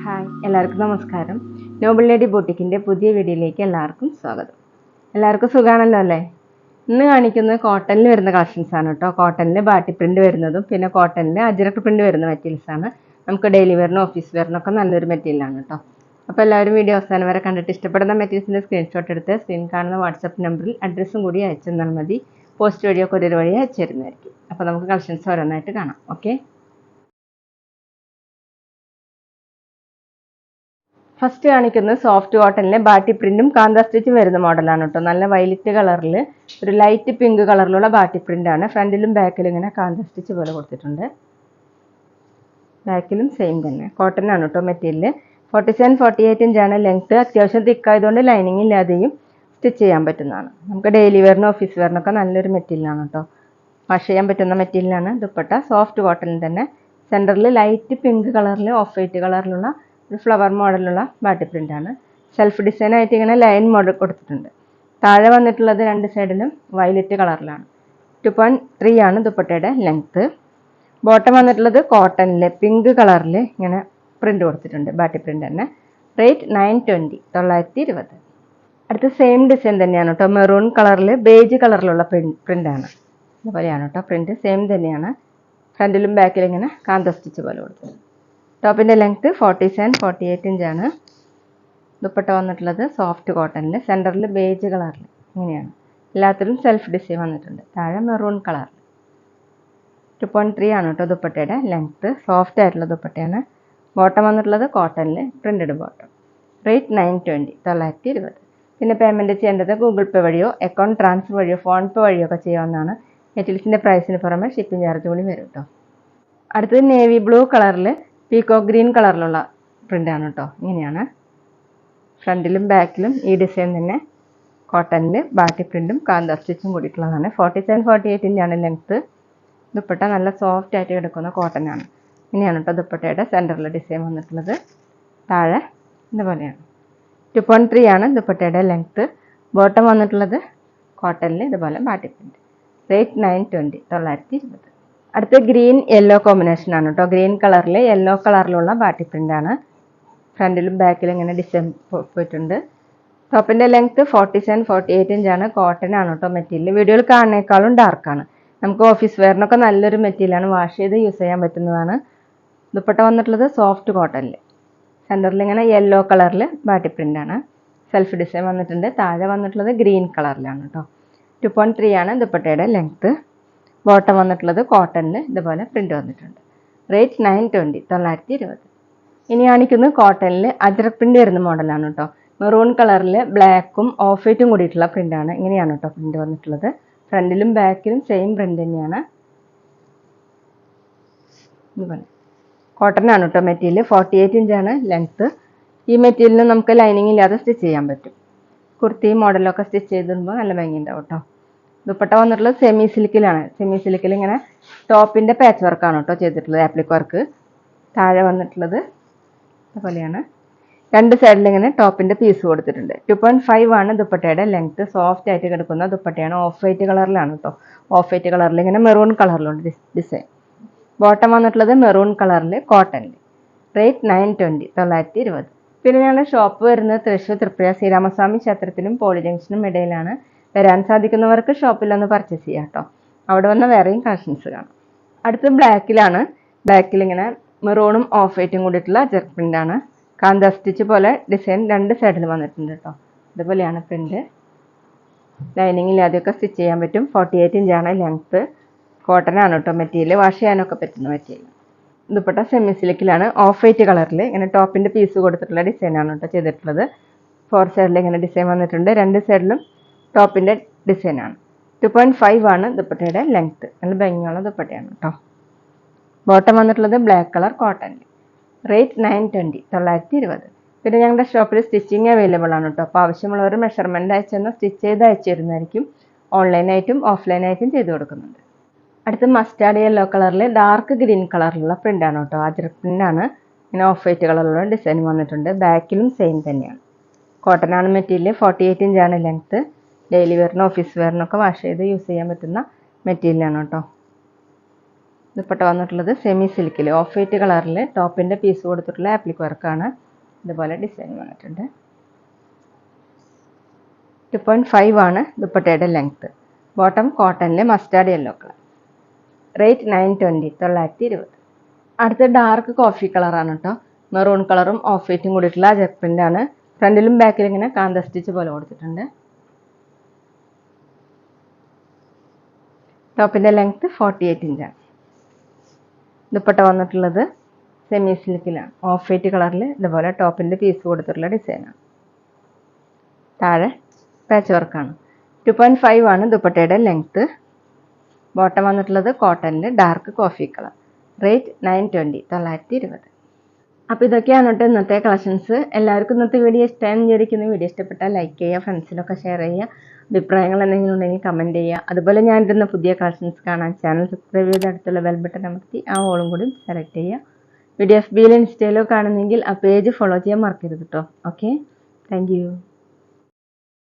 Hi, എല്ലാവർക്കും നമസ്കാരം. Noble lady ബൂട്ടിക്കിൻ്റെ പുതിയ വീഡിയോയിലേക്ക് എല്ലാവർക്കും സ്വാഗതം. എല്ലാവർക്കും സുഖമാണല്ലോ അല്ലേ? ഇന്ന് കാണിക്കുന്നത് കോട്ടണിൽ വരുന്ന കളക്ഷൻസ് ആണ് കേട്ടോ. കോട്ടണിൽ ബാട്ടി പ്രിൻ്റ് വരുന്നതും പിന്നെ കോട്ടണിൽ അജ്രക്ക് പ്രിൻ്റ് വരുന്ന മെറ്റീരിയൽസാണ്. നമുക്ക് ഡെയിലി വെയറിനും ഓഫീസ് വെയറിനൊക്കെ നല്ലൊരു മെറ്റീരിയലാണ് കേട്ടോ. അപ്പോൾ എല്ലാവരും വീഡിയോ അവസാനം വരെ കണ്ടിട്ട് ഇഷ്ടപ്പെടുന്ന മെറ്റീരിയൽസിൻ്റെ സ്ക്രീൻഷോട്ട് എടുത്ത് സ്ക്രീൻ കാണുന്ന വാട്സപ്പ് നമ്പറിൽ അഡ്രസ്സും കൂടി അയച്ചു തന്നാൽ മതി. പോസ്റ്റ് വഴിയോ കൊറിയർ വഴി അയച്ചു തരുന്നതായിരിക്കും. അപ്പോൾ നമുക്ക് കളക്ഷൻസ് ഓരോന്നായിട്ട് കാണാം. ഓക്കെ, ഫസ്റ്റ് കാണിക്കുന്നത് സോഫ്റ്റ് കോട്ടണിലെ ബാട്ടി പ്രിന്റും കാന്ത സ്റ്റിച്ചും വരുന്ന മോഡലാണ് കേട്ടോ. നല്ല വൈലറ്റ് കളറിൽ ഒരു ലൈറ്റ് പിങ്ക് കളറിലുള്ള ബാട്ടി പ്രിന്റ് ആണ്. ഫ്രണ്ടിലും ബാക്കിലും ഇങ്ങനെ കാന്ത സ്റ്റിച്ച് പോലെ കൊടുത്തിട്ടുണ്ട്. ബാക്കിലും സെയിം തന്നെ കോട്ടൺ ആണ് കേട്ടോ. മെറ്റീരിയൽ 47-48 ഇഞ്ചാണ് ലെങ്ത്. അത്യാവശ്യം തിക്കായതുകൊണ്ട് ലൈനിങ് ഇല്ലാതെയും സ്റ്റിച്ച് ചെയ്യാൻ പറ്റുന്നതാണ്. നമുക്ക് ഡെയിലി വെയറിനും ഓഫീസ് വെയറിനൊക്കെ നല്ലൊരു മെറ്റീരിയലാണ് കേട്ടോ. വാഷ് ചെയ്യാൻ പറ്റുന്ന മെറ്റീരിയലാണ്. ദുപ്പട്ട സോഫ്റ്റ് കോട്ടണിൽ തന്നെ സെൻറ്ററിൽ ലൈറ്റ് പിങ്ക് കളറിൽ ഓഫ് വൈറ്റ് കളറിലുള്ള ഒരു ഫ്ലവർ മോഡലുള്ള ബാട്ടി പ്രിൻ്റ് ആണ്. സെൽഫ് ഡിസൈൻ ആയിട്ട് ഇങ്ങനെ ലൈൻ മോഡൽ കൊടുത്തിട്ടുണ്ട്. താഴെ വന്നിട്ടുള്ളത് രണ്ട് സൈഡിലും വയലറ്റ് കളറിലാണ്. 2.3 ആണ് ദുപ്പട്ടയുടെ ലെങ്ത്ത്. ബോട്ടം വന്നിട്ടുള്ളത് കോട്ടണിൽ പിങ്ക് കളറിൽ ഇങ്ങനെ പ്രിൻ്റ് കൊടുത്തിട്ടുണ്ട്. ബാട്ടി പ്രിൻ്റ് തന്നെ. റേറ്റ് 920, 920. അടുത്ത സെയിം ഡിസൈൻ തന്നെയാണ് കേട്ടോ. മെറൂൺ കളറിൽ ബേജ് കളറിലുള്ള പ്രിൻ്റ് ആണ്. ഇതുപോലെയാണ് കേട്ടോ പ്രിൻ്റ്. സെയിം തന്നെയാണ്. ഫ്രണ്ടിലും ബാക്കിലും ഇങ്ങനെ കാന്ത സ്റ്റിച്ച് പോലെ കൊടുത്തിട്ടുണ്ട്. ടോപ്പിൻ്റെ ലെങ്ത്ത് 47-48 ഇഞ്ചാണ്. ദുപ്പട്ട വന്നിട്ടുള്ളത് സോഫ്റ്റ് കോട്ടണിൽ സെൻറ്ററിൽ ബേജ് കളറിൽ ഇങ്ങനെയാണ്. എല്ലാത്തിലും സെൽഫ് ഡിസൈൻ വന്നിട്ടുണ്ട്. താഴെ മെറൂൺ കളറിൽ 2.3 ആണ് കേട്ടോ ദുപ്പട്ടയുടെ ലെങ്ത്ത്. സോഫ്റ്റ് ആയിട്ടുള്ള ദുപ്പട്ടയാണ്. ബോട്ടം വന്നിട്ടുള്ളത് കോട്ടണിൽ പ്രിൻറ്റഡ് ബോട്ടം. റേറ്റ് 920, 920. പിന്നെ പേയ്മെൻറ്റ് ചെയ്യേണ്ടത് ഗൂഗിൾ പേ വഴിയോ അക്കൗണ്ട് ട്രാൻസ്ഫർ വഴിയോ ഫോൺ പേ വഴിയോ ഒക്കെ ചെയ്യാവുന്നതാണ്. മെറ്റീരിയൽസിൻ്റെ പ്രൈസിന് പുറമെ ഷിപ്പിംഗ് ചാർജ് കൂടി വരും കേട്ടോ. അടുത്തത് നേവി ബ്ലൂ കളറിൽ പീക്കോ ഗ്രീൻ കളറിലുള്ള പ്രിൻ്റാണ് കേട്ടോ. ഇങ്ങനെയാണ്. ഫ്രണ്ടിലും ബാക്കിലും ഈ ഡിസൈൻ തന്നെ കോട്ടണിൽ ബാട്ടി പ്രിൻറ്റും കാന്ത സ്റ്റിച്ചും കൂടിയിട്ടുള്ളതാണ്. 47-48 ഇഞ്ചാണ് ലെങ്ത്ത്. ദുപ്പട്ട നല്ല സോഫ്റ്റ് ആയിട്ട് കിടക്കുന്ന കോട്ടനാണ്. ഇങ്ങനെയാണ് കേട്ടോ ദുപ്പട്ടയുടെ സെൻറ്ററിൽ ഡിസൈൻ വന്നിട്ടുള്ളത്. താഴെ ഇതുപോലെയാണ്. 2.3 ആണ് ദുപ്പട്ടയുടെ ലെങ്ത്ത്. ബോട്ടം വന്നിട്ടുള്ളത് കോട്ടണിൽ ഇതുപോലെ ബാട്ടി പ്രിൻറ്റ്. റേറ്റ് 920, 920. അടുത്ത ഗ്രീൻ യെല്ലോ കോമ്പിനേഷൻ ആണ് കേട്ടോ. ഗ്രീൻ കളറിൽ യെല്ലോ കളറിലുള്ള ബാട്ടി പ്രിൻ്റ് ആണ്. ഫ്രണ്ടിലും ബാക്കിലും ഇങ്ങനെ ഡിസൈൻ പോയിട്ടുണ്ട്. ടോപ്പിൻ്റെ ലെങ്ത്ത് 47-48 ഇഞ്ചാണ്. കോട്ടൺ ആണ് കേട്ടോ മെറ്റീരിയൽ. വീഡിയോയിൽ കാണുന്നേക്കാളും ഡാർക്കാണ്. നമുക്ക് ഓഫീസ് വെയറിനൊക്കെ നല്ലൊരു മെറ്റീരിയലാണ്. വാഷ് ചെയ്ത് യൂസ് ചെയ്യാൻ പറ്റുന്നതാണ്. ദുപ്പട്ട വന്നിട്ടുള്ളത് സോഫ്റ്റ് കോട്ടണിൽ സെൻറ്ററിൽ ഇങ്ങനെ യെല്ലോ കളറിൽ ബാട്ടി പ്രിൻ്റ് ആണ്. സെൽഫ് ഡിസൈൻ വന്നിട്ടുണ്ട്. താഴെ വന്നിട്ടുള്ളത് ഗ്രീൻ കളറിലാണ് കേട്ടോ. 2.3 ആണ് ദുപ്പട്ടയുടെ ലെങ്ത്ത്. ബോട്ടം വന്നിട്ടുള്ളത് കോട്ടണിൽ ഇതുപോലെ പ്രിൻ്റ് വന്നിട്ടുണ്ട്. റേറ്റ് 920, 920. ഇനി കാണിക്കുന്നത് കോട്ടണിൽ അജ്രക് പ്രിൻ്റ് വരുന്ന മോഡലാണ് കേട്ടോ. മെറൂൺ കളറിൽ ബ്ലാക്കും ഓഫ് വൈറ്റും കൂടിയിട്ടുള്ള പ്രിൻ്റാണ്. ഇങ്ങനെയാണ് കേട്ടോ പ്രിൻ്റ് വന്നിട്ടുള്ളത്. ഫ്രണ്ടിലും ബാക്കിലും സെയിം പ്രിൻ്റ് തന്നെയാണ്. ഇതുപോലെ കോട്ടൺ ആണ് കേട്ടോ മെറ്റീരിയൽ. 48 ഇഞ്ചാണ് ലെങ്ത്ത്. ഈ മെറ്റീരിയലിന് നമുക്ക് ലൈനിങ് ഇല്ലാതെ സ്റ്റിച്ച് ചെയ്യാൻ പറ്റും. കുർത്തി മോഡലൊക്കെ സ്റ്റിച്ച് ചെയ്തിടുമ്പോൾ നല്ല ഭംഗിയുണ്ടാവും കേട്ടോ. ദുപ്പട്ട വന്നിട്ടുള്ളത് സെമി സിൽക്കിലാണ്. സെമി സിൽക്കിൽ ഇങ്ങനെ ടോപ്പിൻ്റെ പാച്ച് വർക്കാണ് കേട്ടോ ചെയ്തിട്ടുള്ളത്, ആപ്ലിക് വർക്ക്. താഴെ വന്നിട്ടുള്ളത് അതുപോലെയാണ്. രണ്ട് സൈഡിൽ ഇങ്ങനെ ടോപ്പിൻ്റെ പീസ് കൊടുത്തിട്ടുണ്ട്. 2.5 ആണ് ദുപ്പട്ടയുടെ ലെങ്ത്ത്. സോഫ്റ്റ് ആയിട്ട് കിടക്കുന്ന ദുപ്പട്ടയാണ്. ഓഫ് വൈറ്റ് കളറിലാണ് കേട്ടോ. ഓഫ് വൈറ്റ് കളറിൽ ഇങ്ങനെ മെറൂൺ കളറിലുണ്ട് ഡിസൈൻ. ബോട്ടം വന്നിട്ടുള്ളത് മെറൂൺ കളറിൽ കോട്ടണിൽ. റേറ്റ് 920, 920. പിന്നെ ഞങ്ങളുടെ ഷോപ്പ് വരുന്നത് തൃശ്ശൂർ തൃപ്രയ ശ്രീരാമസ്വാമി ക്ഷേത്രത്തിനും പോളി ജംഗ്ഷനും ഇടയിലാണ്. വരാൻ സാധിക്കുന്നവർക്ക് ഷോപ്പിലൊന്ന് പർച്ചേസ് ചെയ്യാം കേട്ടോ. അവിടെ വന്ന വേറെയും കളക്ഷൻസ് കാണാം. അടുത്ത് ബ്ലാക്കിലാണ്. ബ്ലാക്കിൽ ഇങ്ങനെ മെറൂണും ഓഫ് വൈറ്റും കൂടിയിട്ടുള്ള ജെർക്ക് പ്രിൻ്റ് ആണ്. കാന്ത സ്റ്റിച്ച് പോലെ ഡിസൈൻ രണ്ട് സൈഡിൽ വന്നിട്ടുണ്ട് കേട്ടോ. ഇതുപോലെയാണ് പ്രിൻ്റ്. ലൈനിങ് ഇല്ലാതെയൊക്കെ സ്റ്റിച്ച് ചെയ്യാൻ പറ്റും. 48 ഇഞ്ചാണ് ലെങ്ത്ത്. കോട്ടൺ ആണ് കേട്ടോ മെറ്റീരിയൽ. വാഷ് ചെയ്യാനൊക്കെ പറ്റുന്ന മെറ്റീരിയൽ. ദുപ്പട്ട സെമി സിൽക്കിലാണ്. ഓഫ് വൈറ്റ് കളറിൽ ഇങ്ങനെ ടോപ്പിൻ്റെ പീസ് കൊടുത്തിട്ടുള്ള ഡിസൈനാണ് കേട്ടോ ചെയ്തിട്ടുള്ളത്. 4 സൈഡിൽ ഇങ്ങനെ ഡിസൈൻ വന്നിട്ടുണ്ട്. രണ്ട് സൈഡിലും ടോപ്പിൻ്റെ ഡിസൈനാണ്. 2.5 ആണ് ദുപ്പട്ടയുടെ ലെങ്ത്ത്. നല്ല ഭംഗിയുള്ള ദുപ്പട്ടയാണ് കേട്ടോ. ബോട്ടം വന്നിട്ടുള്ളത് ബ്ലാക്ക് കളർ കോട്ടൺ. റേറ്റ് 920, 920. പിന്നെ ഞങ്ങളുടെ ഷോപ്പിൽ സ്റ്റിച്ചിങ് അവൈലബിൾ ആണ് കേട്ടോ. അപ്പോൾ ആവശ്യമുള്ളവർ മെഷർമെൻറ്റ് അയച്ചെന്ന് സ്റ്റിച്ച് ചെയ്ത് അയച്ചു തരുന്നതായിരിക്കും. ഓൺലൈനായിട്ടും ഓഫ്ലൈനായിട്ടും ചെയ്ത് കൊടുക്കുന്നുണ്ട്. അടുത്ത് മസ്റ്റാർഡ് യെല്ലോ കളറിൽ ഡാർക്ക് ഗ്രീൻ കളറിലുള്ള പ്രിൻ്റാണ് കേട്ടോ. അജ്രക് പ്രിൻ്റാണ്. ഇങ്ങനെ ഓഫ് വൈറ്റ് കളറിലുള്ള ഡിസൈൻ വന്നിട്ടുണ്ട്. ബാക്കിലും സെയിം തന്നെയാണ്. കോട്ടൺ ആണ് മെറ്റീരിയൽ. 48 ഇഞ്ചാണ് ലെങ്ത്ത്. ഡെയിലി വെയറിനും ഓഫീസ് വെയറിനൊക്കെ വാഷ് ചെയ്ത് യൂസ് ചെയ്യാൻ പറ്റുന്ന മെറ്റീരിയലാണ് കേട്ടോ. ദുപ്പട്ട വന്നിട്ടുള്ളത് സെമി സിൽക്കിൽ ഓഫ് വൈറ്റ് കളറിൽ ടോപ്പിൻ്റെ പീസ് കൊടുത്തിട്ടുള്ള ആപ്ലിക് വർക്കാണ്. ഇതുപോലെ ഡിസൈൻ വന്നിട്ടുണ്ട്. 2.5 ആണ് ദുപ്പട്ടയുടെ ലെങ്ത്ത്. ബോട്ടം കോട്ടണിൽ മസ്റ്റാർഡ് യെല്ലോ കളർ. റേറ്റ് 920 920. അടുത്ത ഡാർക്ക് കോഫി കളറാണ് കേട്ടോ. മെറൂൺ കളറും ഓഫ് വൈറ്റും കൂടിയിട്ടുള്ള ജെറ്റ് പ്രിൻ്റാണ്. ഫ്രണ്ടിലും ബാക്കിലും ഇങ്ങനെ കാന്ത സ്റ്റിച്ച് പോലെ കൊടുത്തിട്ടുണ്ട്. ടോപ്പിൻ്റെ ലെങ്ത്ത് 48 ഇഞ്ചാണ്. ദുപ്പട്ട വന്നിട്ടുള്ളത് സെമി സിൽക്കിലാണ് ഓഫ് വൈറ്റ് കളറിൽ ഇതുപോലെ ടോപ്പിൻ്റെ പീസ് കൊടുത്തിട്ടുള്ള ഡിസൈനാണ്. താഴെ പാച്ച് വർക്കാണ്. 2.5 ആണ് ദുപ്പട്ടയുടെ ലെങ്ത്ത്. ബോട്ടം വന്നിട്ടുള്ളത് കോട്ടണിൽ ഡാർക്ക് കോഫി കളർ. റേറ്റ് 920 920. അപ്പോൾ ഇതൊക്കെയാണ് കേട്ടോ ഇന്നത്തെ കളക്ഷൻസ്. എല്ലാവർക്കും ഇന്നത്തെ വീഡിയോ ഇഷ്ടമായി വിചാരിക്കുന്നു. വീഡിയോ ഇഷ്ടപ്പെട്ടാൽ ലൈക്ക് ചെയ്യുക, ഫ്രണ്ട്സിനൊക്കെ ഷെയർ ചെയ്യുക. അഭിപ്രായങ്ങൾ എന്തെങ്കിലും ഉണ്ടെങ്കിൽ കമൻറ്റ് ചെയ്യുക. അതുപോലെ ഞാൻ ഇടുന്ന പുതിയ കളക്ഷൻസ് കാണാൻ ചാനൽ സബ്സ്ക്രൈബ് ചെയ്ത് അടുത്തുള്ള ബെൽ ബട്ടൺ അമർത്തി ആ ഓളും കൂടി സെലക്ട് ചെയ്യുക. വീഡിയോ FBയിലോ ഇൻസ്റ്റയിലോ കാണുന്നെങ്കിൽ ആ പേജ് ഫോളോ ചെയ്യാൻ മറക്കരുത് കേട്ടോ. Okay, thank you.